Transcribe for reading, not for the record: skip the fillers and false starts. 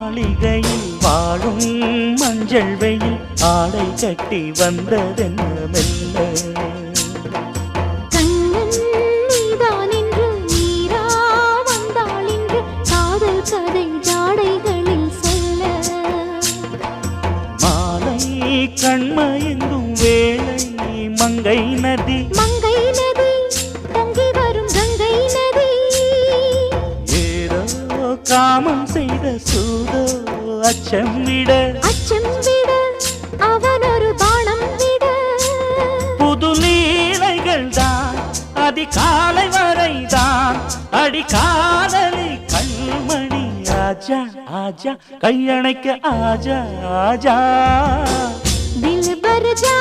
மாளிகையில் வாழும் மஞ்சள் வெயில் ஆடை கட்டி வந்ததென்ன மெல்ல கண்ணன் நீதான் என்று நீரா வந்தாள் என்று காதல் கதை ஜாடைகளில் சொல்ல மாலை கண்மயங்கும் வேளை மங்கை நதி பொங்கி வரும் கங்கை நதி ஏதோ காமம் செய்த சூதோ அச்சம் விட அவன் ஒரு பானம் விட புது லீலைகள் தான் அதிகாலை வரைதான் அடிக்காதலி கண்மணி ஆஜா ஆஜா கையணைக்க ஆஜா ஆஜா दिल भर जा